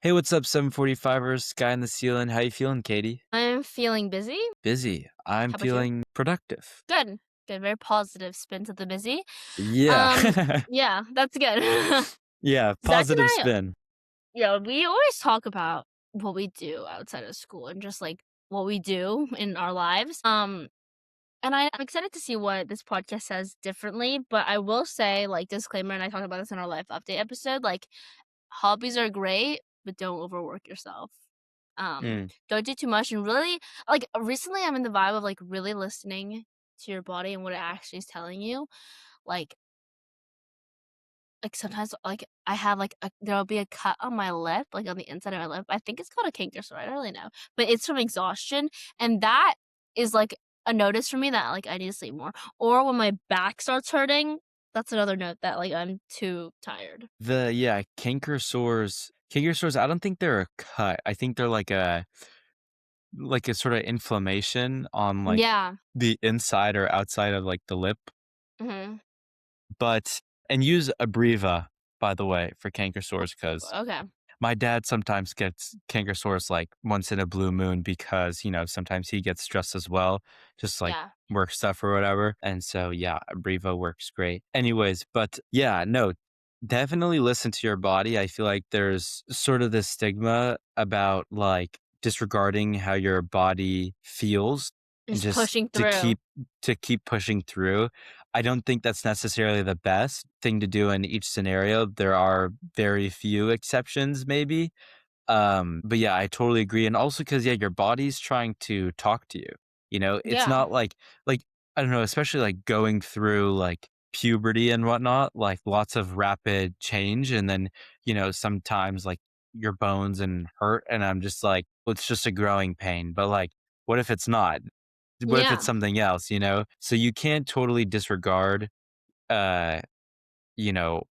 Hey, what's up, 745ers? Sky in the ceiling. How you feeling, Katie? I'm feeling busy. Busy. I'm How about you? feeling productive. Good. Good. Very positive spin to the busy. Yeah. Um, yeah, that's good. Yeah, Zach and positive I, spin. we always talk about what we do outside of school and just like what we do in our lives. And I'm excited to see what this podcast says differently. But I will say, like, disclaimer, and I talked about this in our life update episode. Like, hobbies are great, but don't overwork yourself. Mm. Don't do too much and really like recently I'm in the vibe of like really listening to your body and what it actually is telling you. Like sometimes like I have like there'll be a cut on my lip, like on the inside of my lip. I think it's called a canker sore. I don't really know. But it's from exhaustion. And that is like a notice for me that like I need to sleep more. Or when my back starts hurting, that's another note that like I'm too tired. Canker sores. Canker sores, I don't think they're a cut. I think they're like a sort of inflammation on like Yeah. the inside or outside of like the lip. Hmm. But and use Abreva, by the way, for canker sores because Okay. my dad sometimes gets canker sores like once in a blue moon because, sometimes he gets stressed as well, just like Yeah. work stuff or whatever. And so, yeah, Abreva works great. Anyways, but yeah, no, definitely listen to your body. I feel like there's sort of this stigma about like disregarding how your body feels and Just just pushing to through. keep pushing through. I don't think that's necessarily the best thing to do in each scenario. There are very few exceptions, maybe. But yeah, I totally agree. And also because, yeah, your body's trying to talk to you. It's Yeah. not like, I don't know, especially like going through like puberty and whatnot, like lots of rapid change. And then, sometimes like your bones and hurt. And I'm just like, well, it's just a growing pain. But like, what if it's not? What if it's Yeah. something else? So you can't totally disregard, uh, you know,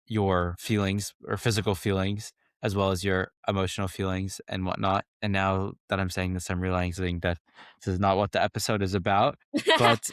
your feelings or physical feelings as well as your emotional feelings and whatnot. And now that I'm saying this, I'm realizing that this is not what the episode is about. But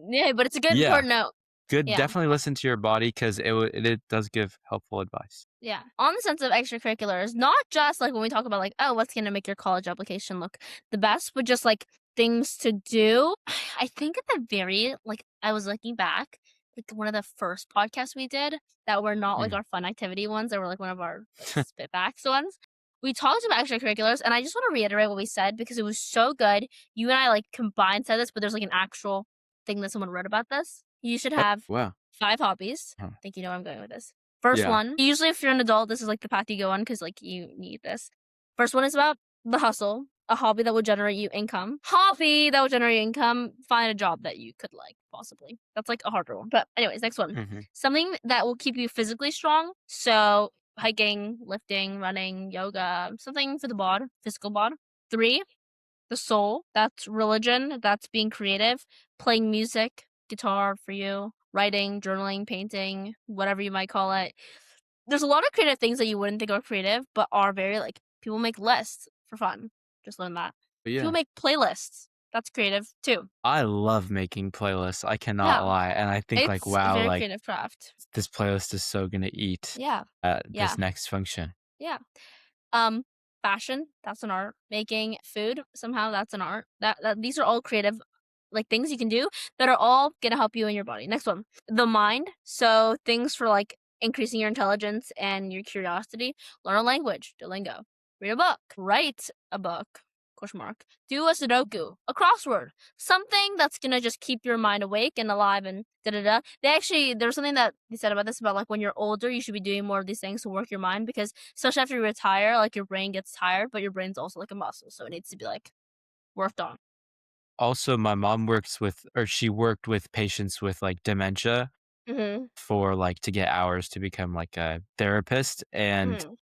Yeah, but it's a good yeah, important note. good. Yeah. Definitely listen to your body because it does give helpful advice. Yeah. On the sense of extracurriculars, not just like when we talk about like, oh, what's gonna make your college application look the best, but just like things to do. I think at the very like I was looking back, like one of the first podcasts we did that were not like Mm. our fun activity ones, that were like one of our like spitbacks ones. We talked about extracurriculars and I just want to reiterate what we said because it was so good. You and I like combined said this, but there's like an actual thing that someone wrote about this. You should Oh, have wow. 5 hobbies. Huh. I think you know where I'm going with this. First Yeah. one, usually if you're an adult, this is like the path you go on because like you need this. First one is about the hustle, a hobby that will generate you income. Hobby that will generate income, find a job that you could like, possibly. That's like a harder one. But anyways, next one. Hmm. Something that will keep you physically strong. So hiking, lifting, running, yoga, something for the bod, physical bod. 3, the soul, that's religion, that's being creative, playing music, guitar for you, writing, journaling, painting, whatever you might call it. There's a lot of creative things that you wouldn't think are creative, but are very like people make lists for fun. Just learn that. But People yeah, make playlists. That's creative too. I love making playlists. I cannot Yeah. lie. And I think like, It's a wow, very like creative craft. this playlist is so gonna eat Yeah. this Yeah. next function. Yeah. Um, fashion, that's an art. Making food, somehow that's an art. That these are all creative like things you can do that are all gonna help you in your body. Next one, the mind. So things for like increasing your intelligence and your curiosity. Learn a language, Duolingo. Read a book. Write a book. Question mark. Do a Sudoku, a crossword, something that's gonna just keep your mind awake and alive and da da da. They actually there's something that they said about this about like when you're older, you should be doing more of these things to work your mind because especially after you retire, like your brain gets tired, but your brain's also like a muscle, so it needs to be like worked on. Also, my mom works with or she worked with patients with, like, dementia Mhm. for, like to get hours to become, like, a therapist, and Mhm.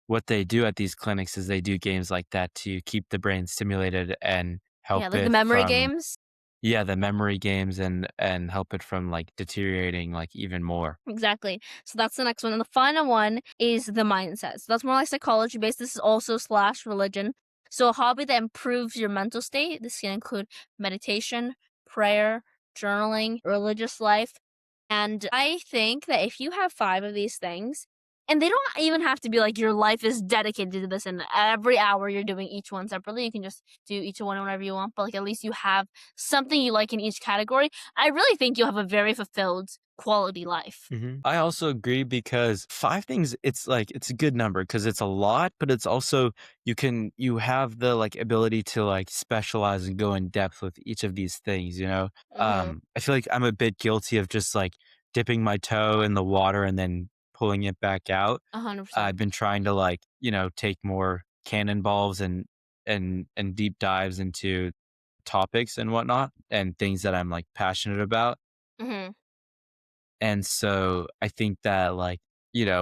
what they do at these clinics is they do games like that to keep the brain stimulated and Yeah, help like the it memory from games. the memory games and help it from, like, deteriorating, like, even more. Exactly. So that's the next one. And the final one is the mindset. So that's more like psychology based. This is also slash religion. So a hobby that improves your mental state. This can include meditation, prayer, journaling, religious life. And I think that if you have 5 of these things, And they don't even have to be like your life is dedicated to this and every hour you're doing each one separately. You can just do each one whenever you want, but like at least you have something you like in each category. I really think you'll have a very fulfilled quality life. I also agree because 5 things, it's like it's a good number because it's a lot, but it's also you have the, like, ability to, like, specialize and go in depth with each of these things, you know? Mhm. I feel like I'm a bit guilty of just, like, dipping my toe in the water and then pulling it back out. I've 100%. been trying to, like, take more cannonballs and deep dives into topics and whatnot, and things that I'm, like, passionate about. Mhm. And so I think that, like,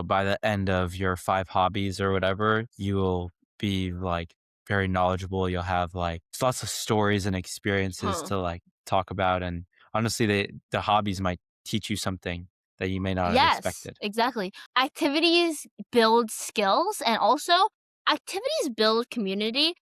by the end of your 5 hobbies or whatever, you'll be, like, very knowledgeable. You'll have, like, lots of stories and experiences Huh. to, like, talk about. And honestly, the hobbies might teach you something that you may not have Yes, expected. exactly. Activities build skills and also activities build community.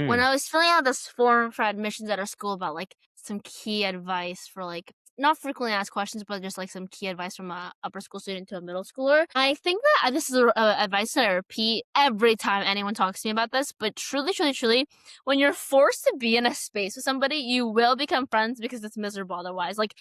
When Mm, I was filling out this form for admissions at our school about like some key advice for like not frequently asked questions, but just like some key advice from a upper school student to a middle schooler. I think that this is advice that I repeat every time anyone talks to me about this. But truly, truly, truly, when you're forced to be in a space with somebody, you will become friends because it's miserable otherwise. Like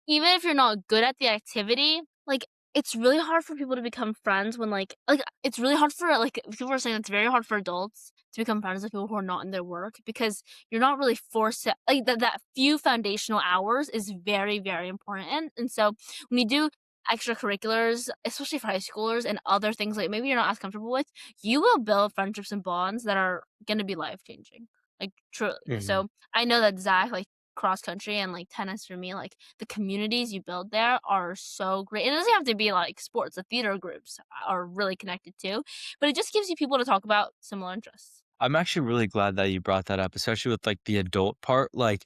even if you're not good at the activity, like it's really hard for people to become friends when like it's really hard for like people are saying it's very hard for adults to become friends with people who are not in their work because you're not really forced to like that few foundational hours is very, very important. And so when you do extracurriculars, especially for high schoolers and other things like maybe you're not as comfortable with, you will build friendships and bonds that are gonna be life changing. Like truly. mhm. So I know that Zach, like cross country and like tennis for me, like the communities you build there are so great. It doesn't have to be like sports, the theater groups are really connected too, but it just gives you people to talk about similar interests. I'm actually really glad that you brought that up, especially with, like, the adult part. Like,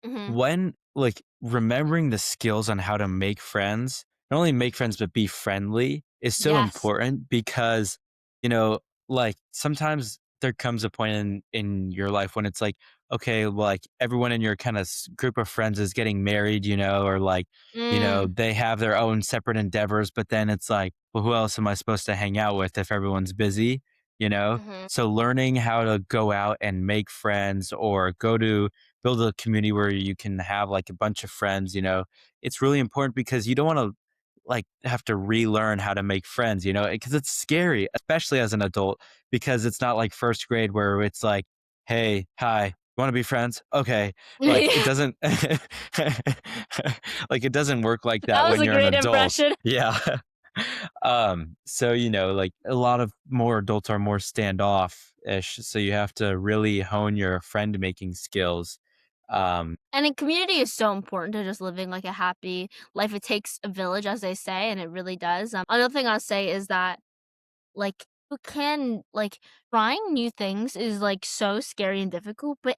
Mhm. when like, remembering the skills on how to make friends, not only make friends, but be friendly is so Yes. important because, you know, like, sometimes there comes a point in your life when it's like, okay, well, like, everyone in your kinda group of friends is getting married, or, like, Mm. they have their own separate endeavors, but then it's like, "Well, who else am I supposed to hang out with if everyone's busy?" You know? Mhm. So learning how to go out and make friends or build a community where you can have like a bunch of friends, it's really important because you don't want to like have to relearn how to make friends, because it's scary, especially as an adult, because it's not like first grade where it's like, hey, hi, want to be friends? Okay. Like it Yeah, doesn't, like it doesn't work like that that was when a you're an great adult. impression. Yeah. So, like a lot of more adults are more standoff-ish. So you have to really hone your friend making skills. Um, And in community is so important to just living like a happy life. It takes a village, as they say, and it really does. Another thing I'll say is that like, you can like, trying new things is, like, so scary and difficult, but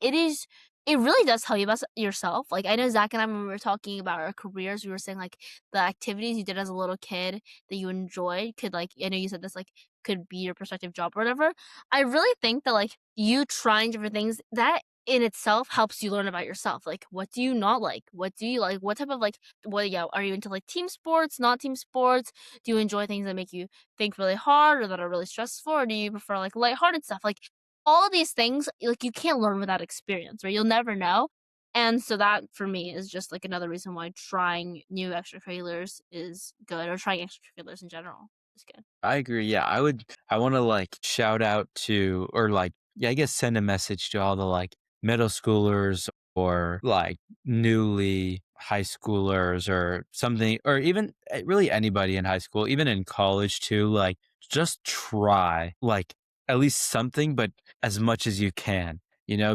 it really does tell you about yourself. Like, I know Zach and I, when we were talking about our careers, we were saying, like, the activities you did as a little kid that you enjoyed could, like I know you said this, like, could be your prospective job or whatever. I really think that, like, you trying different things, that in itself helps you learn about yourself. Like, what do you not like? What do you like? What type of, like what yeah, are you into, like, team sports, not team sports? Do you enjoy things that make you think really hard or that are really stressful, or do you prefer like lighthearted stuff? Like all of these things, like you can't learn without experience, right? You'll never know. And so that for me is just like another reason why trying new extracurriculars is good, or trying extracurriculars in general is good. I agree. Yeah, I want to like shout out to, or like, yeah, I guess send a message to all the like middle schoolers or like newly high schoolers or something, or even really anybody in high school, even in college too. Like, just try like at least something, but as much as you can,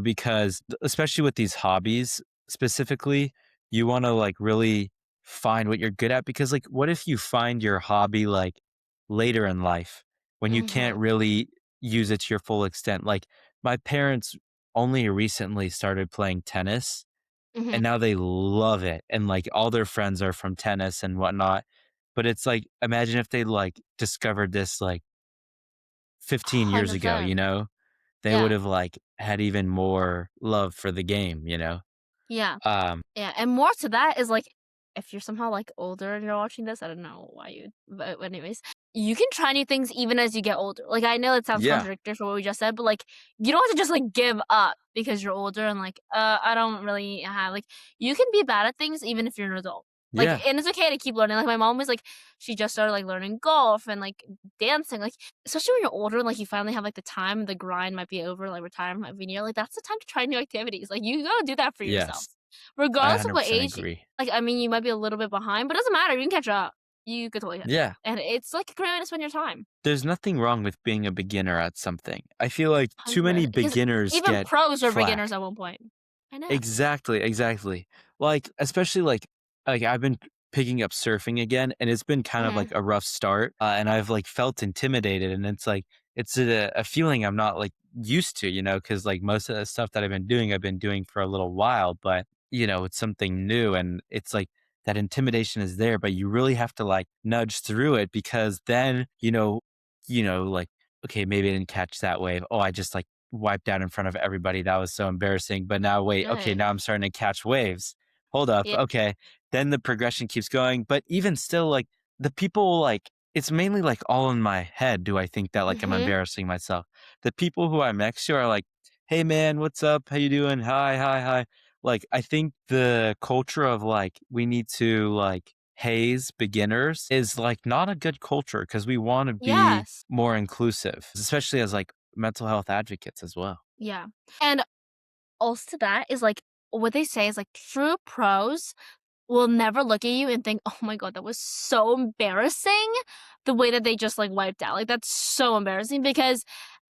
because especially with these hobbies specifically, you want to like really find what you're good at because like what if you find your hobby like later in life when you can't Mhm. really use it to your full extent. Like, my parents only recently started playing tennis Mhm. and now they love it. And like all their friends are from tennis and whatnot. But it's like, imagine if they like discovered this like 15 years ago, 100%. they would Yeah. have like had even more love for the game. Yeah. Um, Yeah. And more to that is like if you're somehow like older and you're watching this, I don't know why you but anyways, you can try new things even as you get older. Like, I know it sounds Yeah. contradictory for what we just said, but, like, you don't have to just, like, give up because you're older and, like, I don't really have like, you can be bad at things even if you're an adult. Like, Yeah. and it's okay to keep learning. Like, my mom was like, she just started, like, learning golf and, like, dancing. Like, especially when you're older and, like, you finally have, like, the time, the grind might be over, like, retirement might be near, like, that's the time to try new activities. Like, you gotta do that for yourself. Yes. I Regardless of what 100% age, agree. like, I mean, you might be a little bit behind, but it doesn't matter. You can catch up. You could totally catch up. Yeah. And it's, like, a great way to spend your time. There's nothing wrong with being a beginner at something. I feel like too many 100%, because beginners even get pros were beginners flack. at one point. I know. Exactly, exactly. Like, especially like I've been picking up surfing again, and it's been kind of Mhm. like a rough start, and I've like felt intimidated, and it's like it's a feeling I'm not like used to, because like most of the stuff that I've been doing for a little while, but it's something new, and it's like that intimidation is there, but you really have to like nudge through it because then like okay, maybe I didn't catch that wave. Oh, I just like wiped out in front of everybody. That was so embarrassing. But now wait, okay, Good. now I'm starting to catch waves. Hold up. Yeah. Okay. Then the progression keeps going. But even still, like the people like it's mainly like all in my head do I think that like I'm Mhm. embarrassing myself. The people who I'm next to are like, hey man, what's up? How you doing? Hi, hi, hi. Like I think the culture of like we need to like haze beginners is like not a good culture because we want to be Yes. more inclusive, especially as like mental health advocates as well. Yeah. And also to that is, like, what they say is, like, true pros will never look at you and think, "Oh my god, that was so embarrassing," the way that they just, like, wiped out. Like, that's so embarrassing because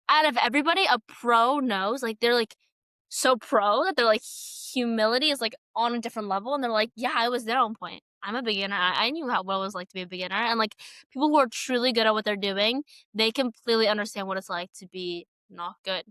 out of everybody, a pro knows, like, they're, like, so pro that they're, like, humility is, like, on a different level, and they're like, "Yeah, I was there at one point. I'm a beginner. I knew how what it was like to be a beginner," and, like, people who are truly good at what they're doing, they completely understand what it's like to be not good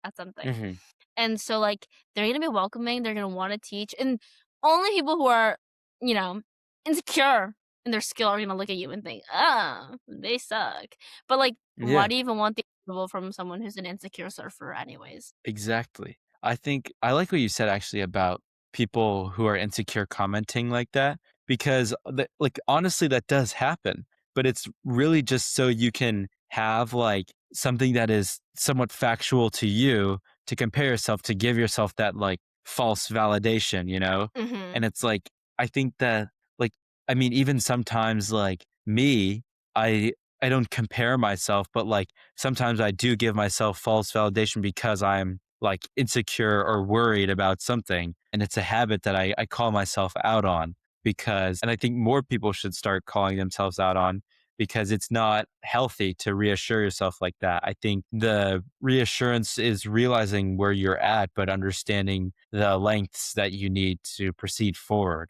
at something. Mhm. And so, like, they're gonna be welcoming, they're gonna wanna teach, and only people who are, you know, insecure in their skill are gonna look at you and think, "Ah, they suck." But, like, why Yeah, do you even want the approval from someone who's an insecure surfer anyways? exactly. I think I like what you said actually about people who are insecure commenting like that because like honestly that does happen, but it's really just so you can have like something that is somewhat factual to you to compare yourself to give yourself that like false validation, you know? Mhm. And it's like I think that like I mean even sometimes like me, I I don't compare myself, but like sometimes I do give myself false validation because I'm like insecure or worried about something. And it's a habit that I call myself out on because, and I think more people should start calling themselves out on because it's not healthy to reassure yourself like that. I think the reassurance is realizing where you're at, but understanding the lengths that you need to proceed forward,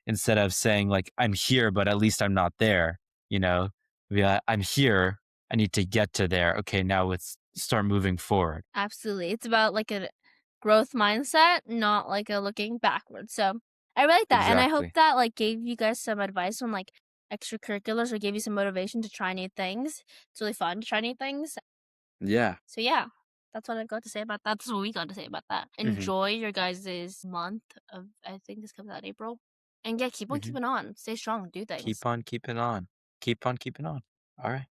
instead of saying like, I'm here, but at least I'm not there, you know, yeah, I'm here. I need to get to there. Okay, now let's start moving forward. Absolutely. It's about, like, a growth mindset, not, like, a looking backwards, so I really like that, and I hope Exactly. that, like, gave you guys some advice on, like, extracurriculars or gave you some motivation to try new things. It's really fun to try new things. Yeah. So yeah, that's what I've got to say about that. That's what we got to say about that. Hmm. Enjoy your guys' month of, I think this comes out in April. And yeah, keep on Hmm. keeping on. Stay strong. Do things. Keep on keeping on. Keep on keeping on. All right.